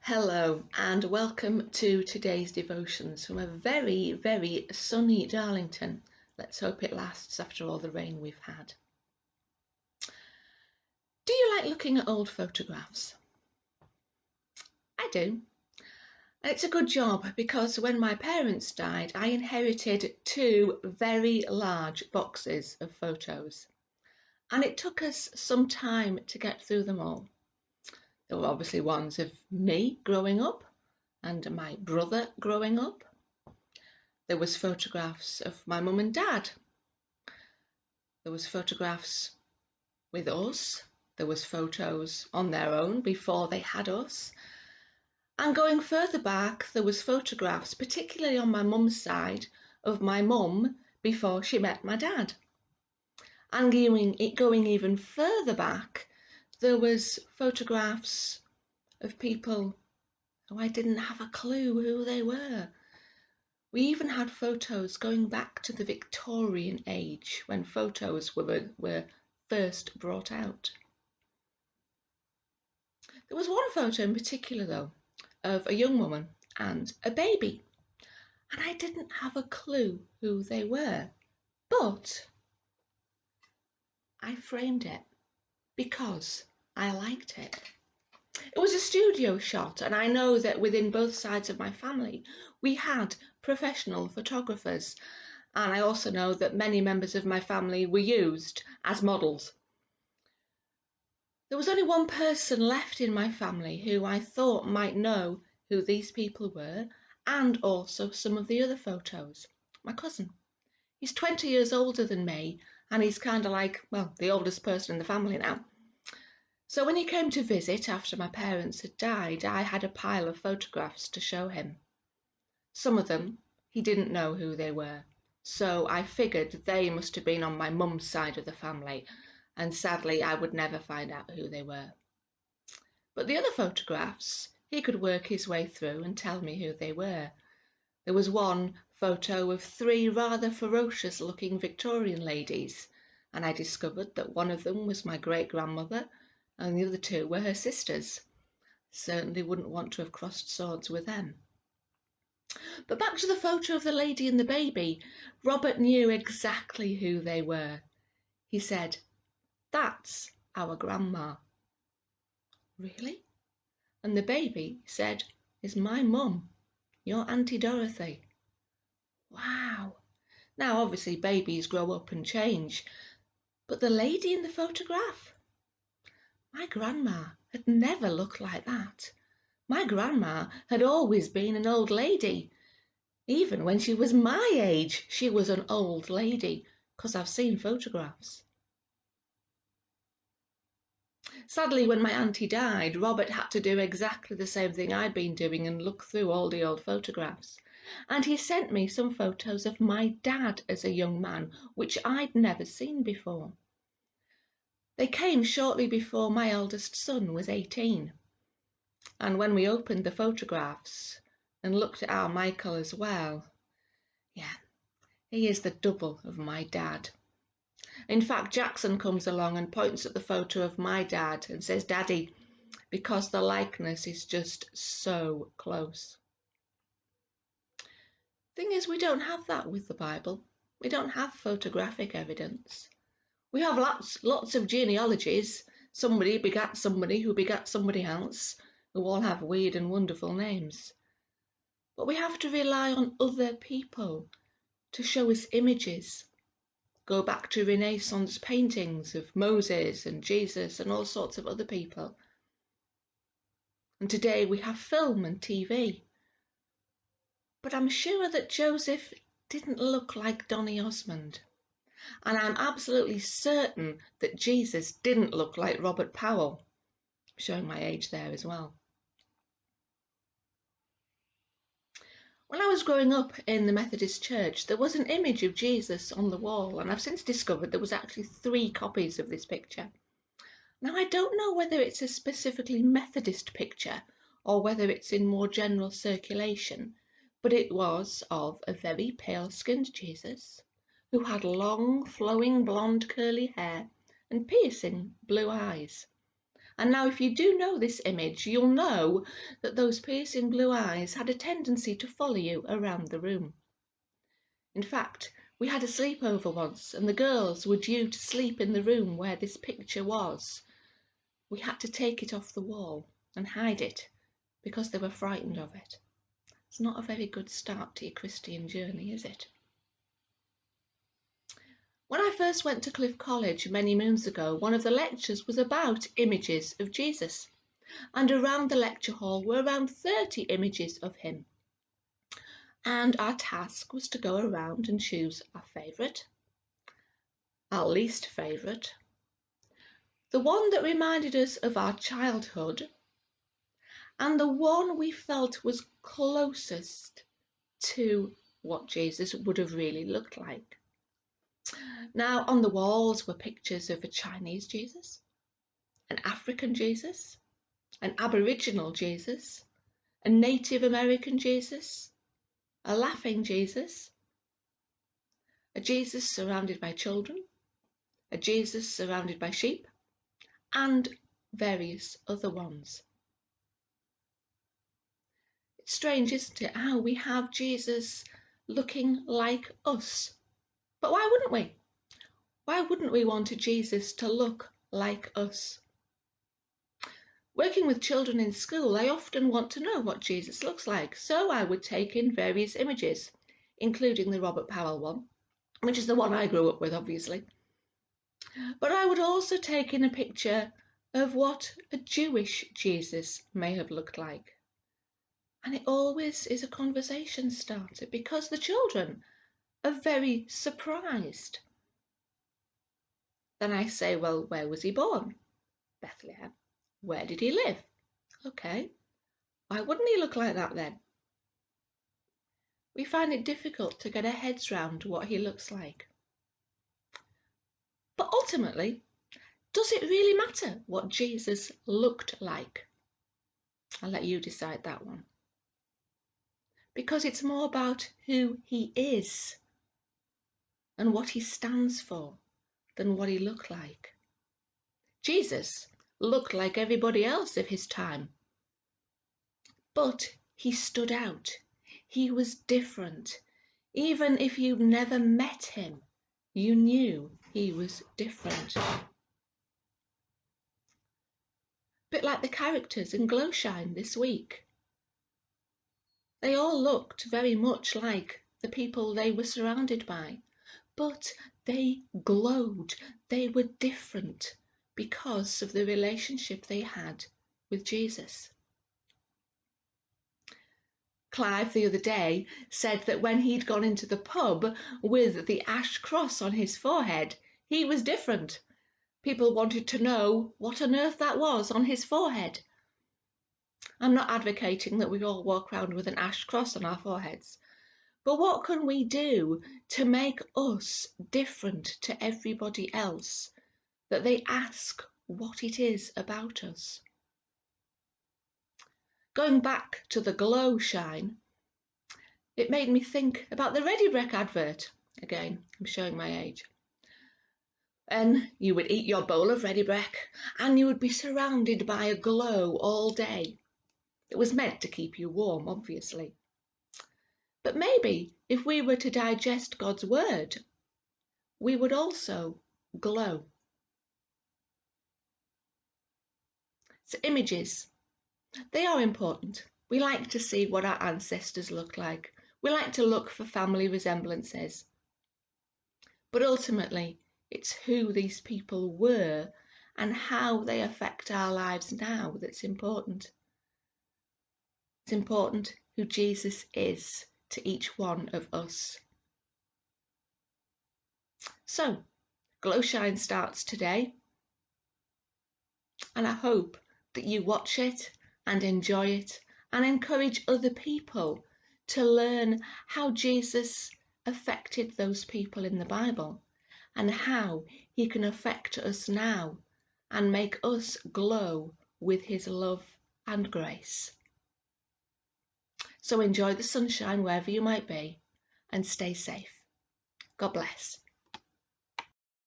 Hello and welcome to today's devotions from a very, very sunny Darlington. Let's hope it lasts after all the rain we've had. Do you like looking at old photographs? I do. And it's a good job because when my parents died, I inherited two very large boxes of photos. And it took us some time to get through them all. There were obviously ones of me growing up and my brother growing up. There was photographs of my mum and dad. There was photographs with us. There was photos on their own before they had us. And going further back, there was photographs, particularly on my mum's side, of my mum before she met my dad. And going even further back, there was photographs of people who I didn't have a clue who they were. We even had photos going back to the Victorian age when photos were first brought out. There was one photo in particular, though, of a young woman and a baby, and I didn't have a clue who they were, but I framed it because I liked it. It was a studio shot, and I know that within both sides of my family we had professional photographers, and I also know that many members of my family were used as models. There was only one person left in my family who I thought might know who these people were, and also some of the other photos. My cousin. He's 20 years older than me, and he's kind of like, well, the oldest person in the family now. So when he came to visit after my parents had died, I had a pile of photographs to show him. Some of them, he didn't know who they were, so I figured they must have been on my mum's side of the family, and sadly I would never find out who they were. But the other photographs, he could work his way through and tell me who they were. There was one photo of three rather ferocious-looking Victorian ladies, and I discovered that one of them was my great-grandmother, and the other two were her sisters. Certainly wouldn't want to have crossed swords with them. But back to the photo of the lady and the baby. Robert knew exactly who they were. He said, "That's our grandma." Really? And the baby said, "Is my mum, your Auntie Dorothy." Wow. Now obviously babies grow up and change, but the lady in the photograph? My grandma had never looked like that. My grandma had always been an old lady. Even when she was my age, she was an old lady, because I've seen photographs. Sadly, when my auntie died, Robert had to do exactly the same thing I'd been doing and look through all the old photographs. And he sent me some photos of my dad as a young man, which I'd never seen before. They came shortly before my eldest son was 18. And when we opened the photographs and looked at our Michael as well, yeah, he is the double of my dad. In fact, Jackson comes along and points at the photo of my dad and says, "Daddy," because the likeness is just so close. Thing is, we don't have that with the Bible. We don't have photographic evidence. We have lots of genealogies. Somebody begat somebody who begat somebody else, who all have weird and wonderful names. But we have to rely on other people to show us images. Go back to Renaissance paintings of Moses and Jesus and all sorts of other people. And today we have film and TV. But I'm sure that Joseph didn't look like Donny Osmond. And I'm absolutely certain that Jesus didn't look like Robert Powell, showing my age there as well. When I was growing up in the Methodist Church, there was an image of Jesus on the wall, and I've since discovered there was actually 3 copies of this picture. Now, I don't know whether it's a specifically Methodist picture or whether it's in more general circulation, but it was of a very pale-skinned Jesus who had long, flowing blonde curly hair and piercing blue eyes. And now if you do know this image, you'll know that those piercing blue eyes had a tendency to follow you around the room. In fact, we had a sleepover once, and the girls were due to sleep in the room where this picture was. We had to take it off the wall and hide it because they were frightened of it. It's not a very good start to your Christian journey, is it? When I first went to Cliff College many moons ago, one of the lectures was about images of Jesus, and around the lecture hall were around 30 images of him. And our task was to go around and choose our favourite, our least favourite, the one that reminded us of our childhood, and the one we felt was closest to what Jesus would have really looked like. Now, on the walls were pictures of a Chinese Jesus, an African Jesus, an Aboriginal Jesus, a Native American Jesus, a laughing Jesus, a Jesus surrounded by children, a Jesus surrounded by sheep, and various other ones. It's strange, isn't it, how we have Jesus looking like us? But why wouldn't we? Why wouldn't we want a Jesus to look like us? Working with children in school, I often want to know what Jesus looks like, so I would take in various images, including the Robert Powell one, which is the one I grew up with, obviously. But I would also take in a picture of what a Jewish Jesus may have looked like. And it always is a conversation starter because the children are very surprised. Then I say, well, where was he born? Bethlehem. Where did he live? Okay. Why wouldn't he look like that then? We find it difficult to get our heads round what he looks like. But ultimately, does it really matter what Jesus looked like? I'll let you decide that one. Because it's more about who he is and what he stands for than what he looked like. Jesus looked like everybody else of his time, but he stood out. He was different. Even if you'd never met him, you knew he was different. A bit like the characters in Glowshine this week. They all looked very much like the people they were surrounded by, but they glowed. They were different because of the relationship they had with Jesus. Clive the other day said that when he'd gone into the pub with the ash cross on his forehead, he was different. People wanted to know what on earth that was on his forehead. I'm not advocating that we all walk around with an ash cross on our foreheads, but what can we do to make us different to everybody else, that they ask what it is about us? Going back to the Glowshine, it made me think about the Ready Brek advert. Again, I'm showing my age. And you would eat your bowl of Ready Brek and you would be surrounded by a glow all day. It was meant to keep you warm, obviously. But maybe if we were to digest God's word, we would also glow. So images, they are important. We like to see what our ancestors look like. We like to look for family resemblances. But ultimately, it's who these people were and how they affect our lives now that's important. It's important who Jesus is to each one of us. So, Glowshine starts today, and I hope that you watch it and enjoy it and encourage other people to learn how Jesus affected those people in the Bible and how he can affect us now and make us glow with his love and grace. So enjoy the sunshine wherever you might be and stay safe. God bless.